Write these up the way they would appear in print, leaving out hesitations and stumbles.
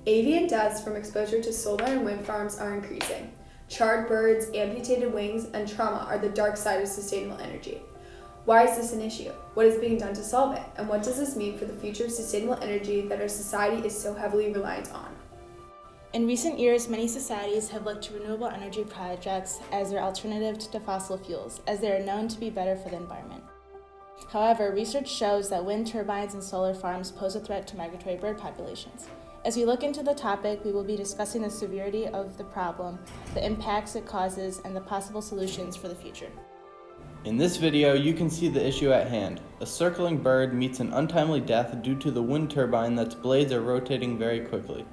Avian deaths from exposure to solar and wind farms are increasing. Charred birds, amputated wings, and trauma are the dark side of sustainable energy. Why is this an issue? What is being done to solve it? And what does this mean for the future of sustainable energy that our society is so heavily reliant on? In recent years, many societies have looked to renewable energy projects as their alternative to fossil fuels, as they are known to be better for the environment. However, research shows that wind turbines and solar farms pose a threat to migratory bird populations. As we look into the topic, we will be discussing the severity of the problem, the impacts it causes, and the possible solutions for the future. In this video, you can see the issue at hand. A circling bird meets an untimely death due to the wind turbine that's blades are rotating very quickly.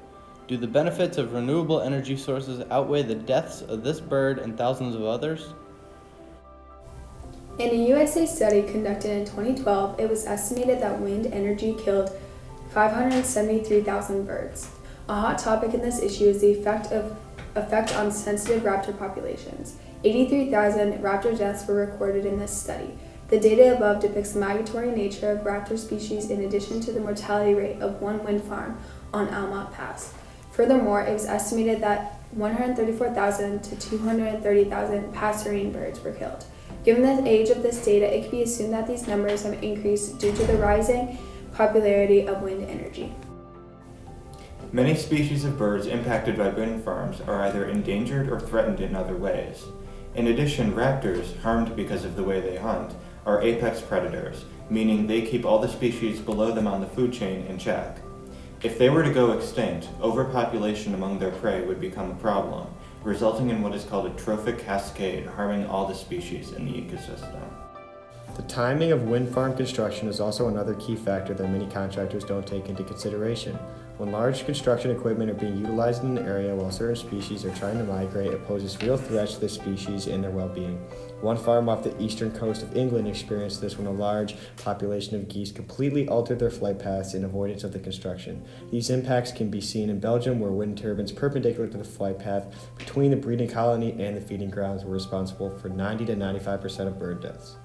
Do the benefits of renewable energy sources outweigh the deaths of this bird and thousands of others? In a USA study conducted in 2012, it was estimated that wind energy killed 573,000 birds. A hot topic in this issue is the effect on sensitive raptor populations. 83,000 raptor deaths were recorded in this study. The data above depicts the migratory nature of raptor species in addition to the mortality rate of one wind farm on Almont Pass. Furthermore, it was estimated that 134,000 to 230,000 passerine birds were killed. Given the age of this data, it can be assumed that these numbers have increased due to the rising popularity of wind energy. Many species of birds impacted by wind farms are either endangered or threatened in other ways. In addition, raptors, harmed because of the way they hunt, are apex predators, meaning they keep all the species below them on the food chain in check. If they were to go extinct, overpopulation among their prey would become a problem, resulting in what is called a trophic cascade, harming all the species in the ecosystem. The timing of wind farm construction is also another key factor that many contractors don't take into consideration. When large construction equipment are being utilized in an area while certain species are trying to migrate, it poses real threats to the species and their well-being. One farm off the eastern coast of England experienced this when a large population of geese completely altered their flight paths in avoidance of the construction. These impacts can be seen in Belgium, where wind turbines perpendicular to the flight path between the breeding colony and the feeding grounds were responsible for 90 to 95% of bird deaths.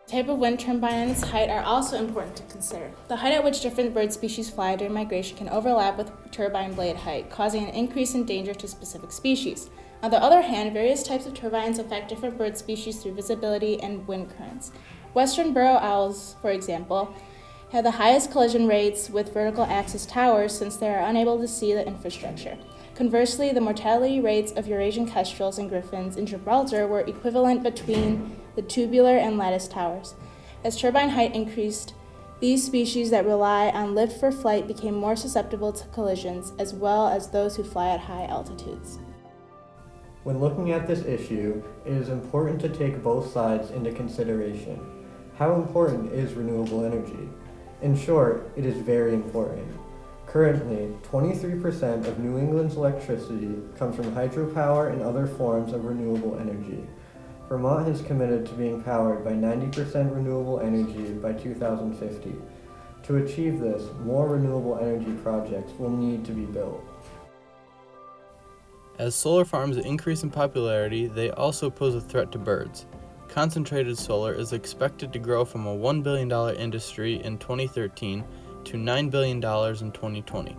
The type of wind turbine and its height are also important to consider. The height at which different bird species fly during migration can overlap with turbine blade height, causing an increase in danger to specific species. On the other hand, various types of turbines affect different bird species through visibility and wind currents. Western burrow owls, for example, have the highest collision rates with vertical axis towers since they are unable to see the infrastructure. Conversely, the mortality rates of Eurasian kestrels and griffins in Gibraltar were equivalent between the tubular and lattice towers. As turbine height increased, these species that rely on lift for flight became more susceptible to collisions, as well as those who fly at high altitudes. When looking at this issue, it is important to take both sides into consideration. How important is renewable energy? In short, it is very important. Currently, 23% of New England's electricity comes from hydropower and other forms of renewable energy. Vermont is committed to being powered by 90% renewable energy by 2050. To achieve this, more renewable energy projects will need to be built. As solar farms increase in popularity, they also pose a threat to birds. Concentrated solar is expected to grow from a $1 billion industry in 2013 to $9 billion in 2020.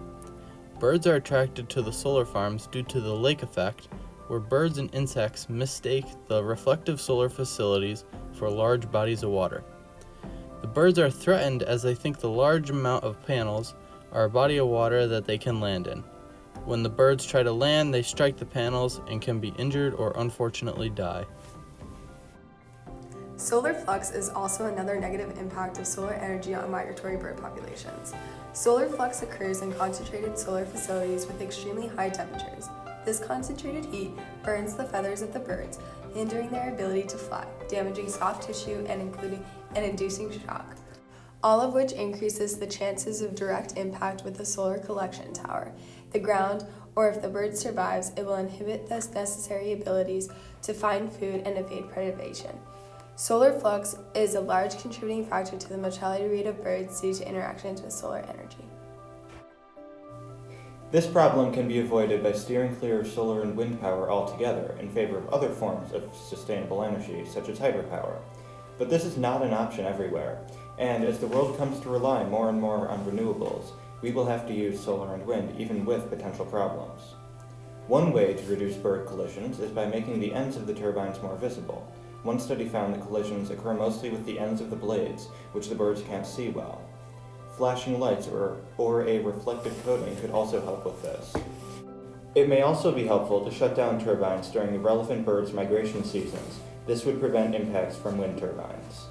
Birds are attracted to the solar farms due to the lake effect, where birds and insects mistake the reflective solar facilities for large bodies of water. The birds are threatened as they think the large amount of panels are a body of water that they can land in. When the birds try to land, they strike the panels and can be injured or unfortunately die. Solar flux is also another negative impact of solar energy on migratory bird populations. Solar flux occurs in concentrated solar facilities with extremely high temperatures. This concentrated heat burns the feathers of the birds, hindering their ability to fly, damaging soft tissue and inducing shock, all of which increases the chances of direct impact with the solar collection tower, the ground, or if the bird survives, it will inhibit the necessary abilities to find food and evade predation. Solar flux is a large contributing factor to the mortality rate of birds due to interactions with solar energy. This problem can be avoided by steering clear of solar and wind power altogether in favor of other forms of sustainable energy, such as hydropower. But this is not an option everywhere, and as the world comes to rely more and more on renewables, we will have to use solar and wind even with potential problems. One way to reduce bird collisions is by making the ends of the turbines more visible. One study found that collisions occur mostly with the ends of the blades, which the birds can't see well. Flashing lights or a reflective coating could also help with this. It may also be helpful to shut down turbines during the relevant birds' migration seasons. This would prevent impacts from wind turbines.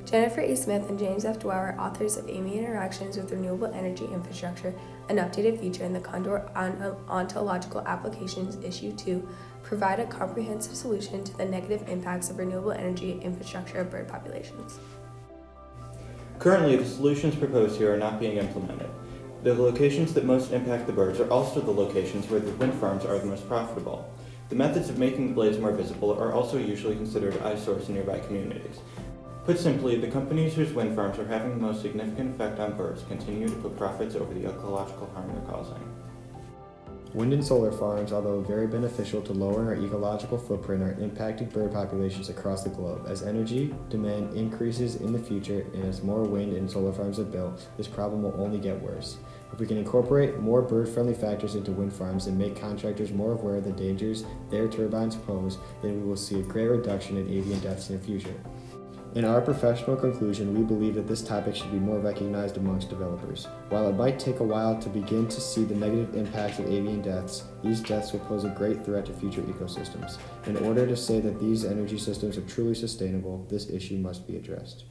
Jennifer A. Smith and James F. Dwyer, authors of Avian Interactions with Renewable Energy Infrastructure, an updated feature in the Condor Ontological Applications Issue 2, provide a comprehensive solution to the negative impacts of renewable energy infrastructure of bird populations. Currently, the solutions proposed here are not being implemented. The locations that most impact the birds are also the locations where the wind farms are the most profitable. The methods of making the blades more visible are also usually considered eyesores in nearby communities. Put simply, the companies whose wind farms are having the most significant effect on birds continue to put profits over the ecological harm they're causing. Wind and solar farms, although very beneficial to lowering our ecological footprint, are impacting bird populations across the globe. As energy demand increases in the future and as more wind and solar farms are built, this problem will only get worse. If we can incorporate more bird-friendly factors into wind farms and make contractors more aware of the dangers their turbines pose, then we will see a great reduction in avian deaths in the future. In our professional conclusion, we believe that this topic should be more recognized amongst developers. While it might take a while to begin to see the negative impacts of avian deaths, these deaths will pose a great threat to future ecosystems. In order to say that these energy systems are truly sustainable, this issue must be addressed.